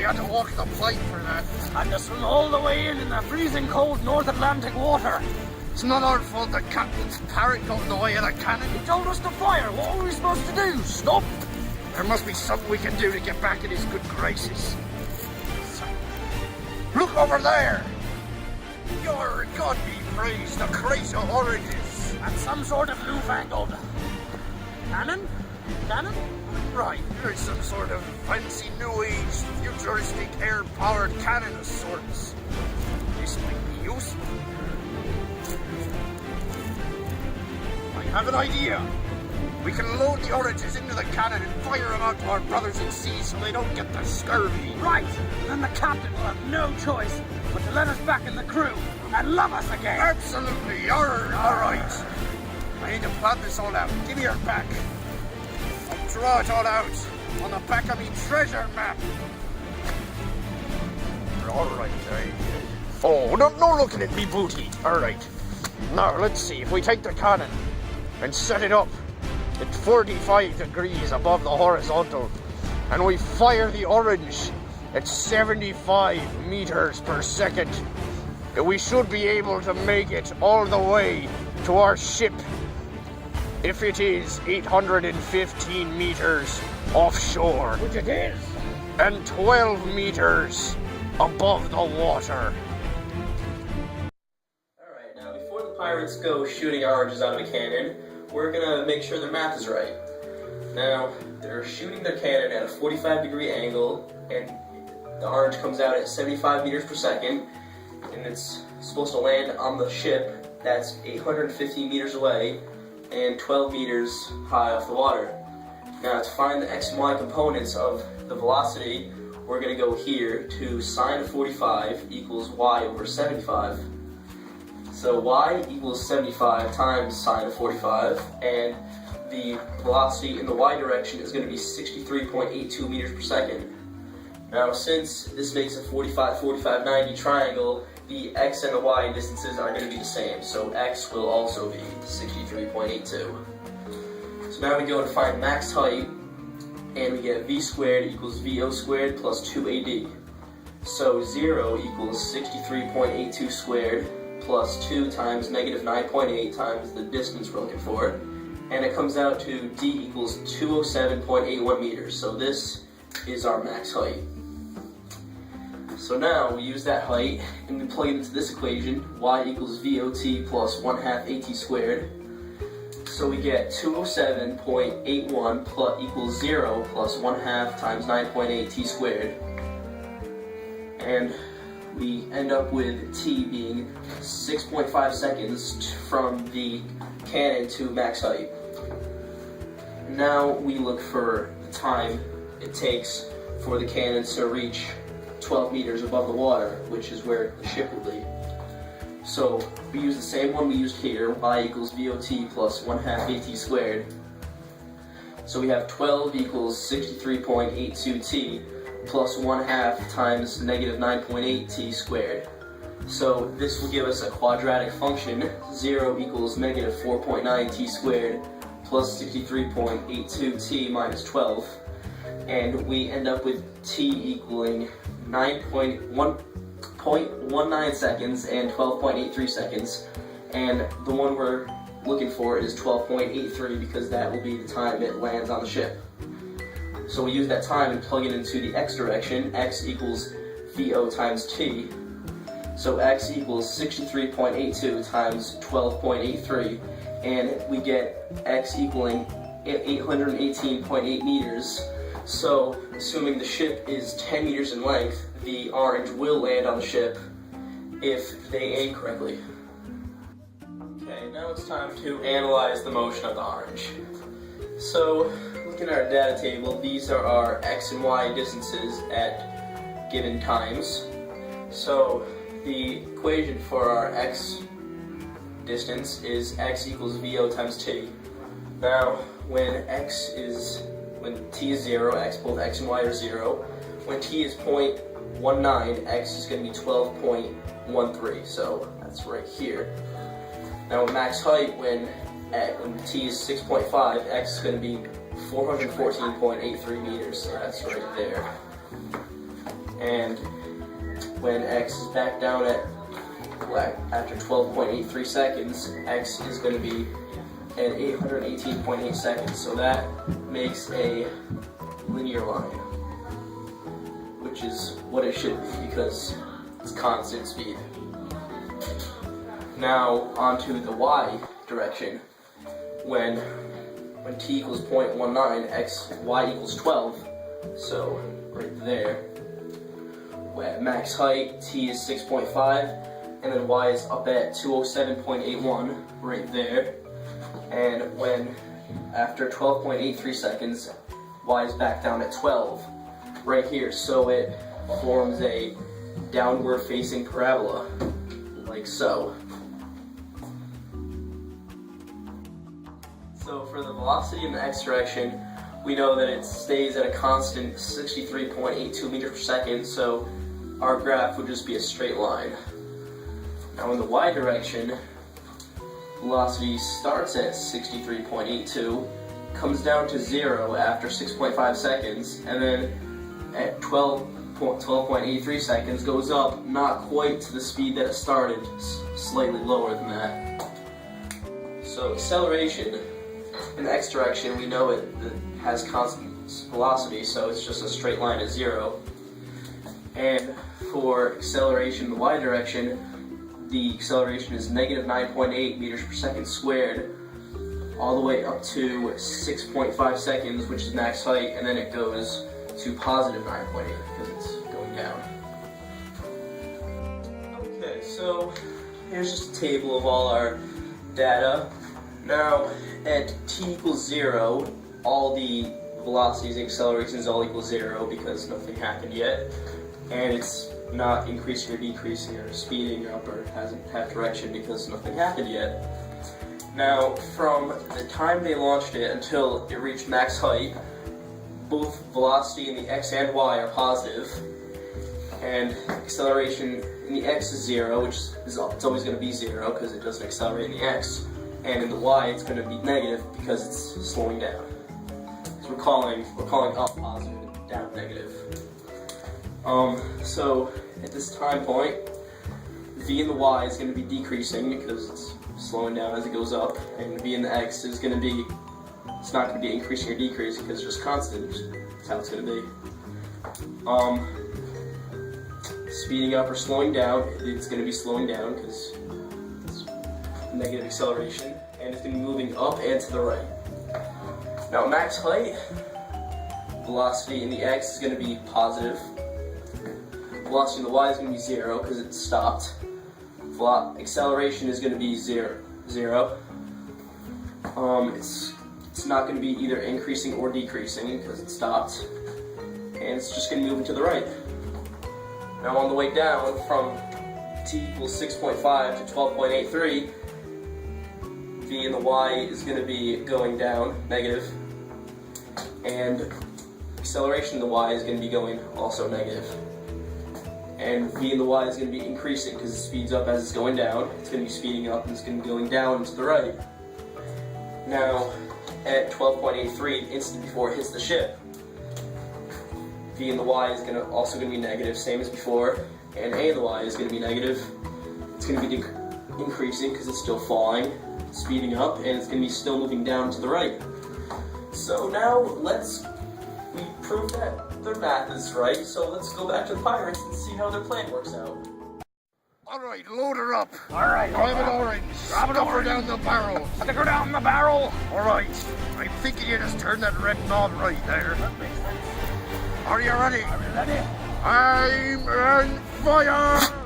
had to walk the plank for that. And to swim all the way in the freezing cold North Atlantic water. It's not our fault the captain's parrot got in the way of the cannon. He told us to fire. What were we supposed to do? Stop? There must be something we can do to get back in his good graces. Look over there! Your God be praised, the crate of oranges! And some sort of newfangled cannon? Cannon? Right, there's some sort of fancy new age, futuristic air-powered cannon of sorts. This might be useful. I have an idea. We can load the oranges into the cannon and fire them out to our brothers at sea so they don't get the scurvy. Right! Then the captain will have no choice but to let us back in the crew and love us again. Absolutely, all right. I need to plan this all out. Give me your back. I'll draw it all out on the back of me treasure map. All right, Oh, no looking at me booty. All right. Now, let's see. If we take the cannon and set it up at 45 degrees above the horizontal, and we fire the orange at 75 meters per second, we should be able to make it all the way to our ship if it is 815 meters offshore. Which it is. And 12 meters above the water. Alright, now before the pirates go shooting oranges out of a cannon, we're gonna make sure their math is right. Now, they're shooting their cannon at a 45-degree angle, and the orange comes out at 75 meters per second, and it's supposed to land on the ship that's 815 meters away and 12 meters high off the water. Now, to find the x and y components of the velocity, we're going to go here to sine of 45 equals y over 75. So y equals 75 times sine of 45, and the velocity in the y direction is going to be 63.82 meters per second. Now, since this makes a 45, 45, 90 triangle, the x and the y distances are going to be the same, so x will also be 63.82. So now we go and find max height, and we get v squared equals vo squared plus 2ad. So 0 equals 63.82 squared plus 2 times negative 9.8 times the distance we're looking for, and it comes out to d equals 207.81 meters. So this is our max height. So now we use that height and we plug it into this equation, y equals VOT plus 1/2 AT squared. So we get 207.81 equals 0 plus 1/2 times 9.8 t squared. And we end up with t being 6.5 seconds from the cannon to max height. Now we look for the time it takes for the cannon to reach 12 meters above the water, which is where the ship will be. So we use the same one we used here, y equals VOT plus 1/2 AT squared. So we have 12 equals 63.82 t plus 1/2 times negative 9.8 t squared. So this will give us a quadratic function, 0 equals negative 4.9 t squared plus 63.82 t minus 12. And we end up with t equaling 9.19 seconds and 12.83 seconds, and the one we're looking for is 12.83 because that will be the time it lands on the ship. So we use that time and plug it into the x direction. X equals VO times t. So x equals 63.82 times 12.83, and we get x equaling 818.8 meters. So, assuming the ship is 10 meters in length, the orange will land on the ship if they aim correctly. Okay, now it's time to analyze the motion of the orange. So, looking at our data table, these are our x and y distances at given times. So, the equation for our x distance is x equals VO times t. Now, when t is 0, both x and y are 0. When t is 0.19, x is going to be 12.13, so that's right here. Now with max height, when t is 6.5, x is going to be 414.83 meters, so that's right there. And when X is back down at, after 12.83 seconds, X is going to be at 818.8 seconds. So that makes a linear line, which is what it should be because it's constant speed. Now onto the Y direction. When t equals 0.19, y equals 12. So right there, at max height, t is 6.5, and then y is up at 207.81 right there. And when after 12.83 seconds, y is back down at 12 right here. So it forms a downward facing parabola, like so. So for the velocity in the x direction, we know that it stays at a constant 63.82 meters per second, so our graph would just be a straight line. Now in the y direction, velocity starts at 63.82, comes down to 0 after 6.5 seconds, and then at 12.83 seconds goes up, not quite to the speed that it started, slightly lower than that. So acceleration in the x direction, we know it has constant velocity, so it's just a straight line at 0. And for acceleration in the y direction, the acceleration is negative 9.8 meters per second squared, all the way up to 6.5 seconds, which is max height, and then it goes to positive 9.8 because it's going down. Okay, so here's just a table of all our data. Now, at t equals 0, all the velocities and accelerations all equal 0 because nothing happened yet, and it's not increasing or decreasing or speeding up or hasn't had direction because nothing happened yet. Now, from the time they launched it until it reached max height, both velocity in the x and y are positive, and acceleration in the x is 0, which is it's always going to be 0 because it doesn't accelerate in the x, and in the y it's going to be negative because it's slowing down. So we're calling up positive and down negative. So at this time point, v in the y is going to be decreasing because it's slowing down as it goes up, and v in the x is going to be, it's not going to be increasing or decreasing because it's just constant. That's how it's going to be. Speeding up or slowing down, it's going to be slowing down because it's negative acceleration, and it's going to be moving up and to the right. Now max height, velocity in the x is going to be positive. Velocity in the y is going to be 0 because it stopped. Acceleration is going to be 0. It's not going to be either increasing or decreasing because it stopped, and it's just going to move to the right. Now on the way down from t equals 6.5 to 12.83, v in the y is going to be going down, negative, and acceleration in the y is going to be going also negative. And v in the y is going to be increasing because it speeds up as it's going down. It's going to be speeding up and it's going to be going down and to the right. Now, at 12.83, instant before it hits the ship, v in the y is also going to be negative, same as before, and a in the y is going to be negative. It's going to be increasing because it's still falling, speeding up, and it's going to be still moving down to the right. So now we proved that their math is right, so let's go back to the pirates and see how their plan works out. Alright, load her up. Alright, Grab an orange. Grab an Stuff her orange. down the barrel. Stick her down the barrel. Alright, I'm thinking you just turn that red knob right there. Are you ready? Are you ready? I'm on fire!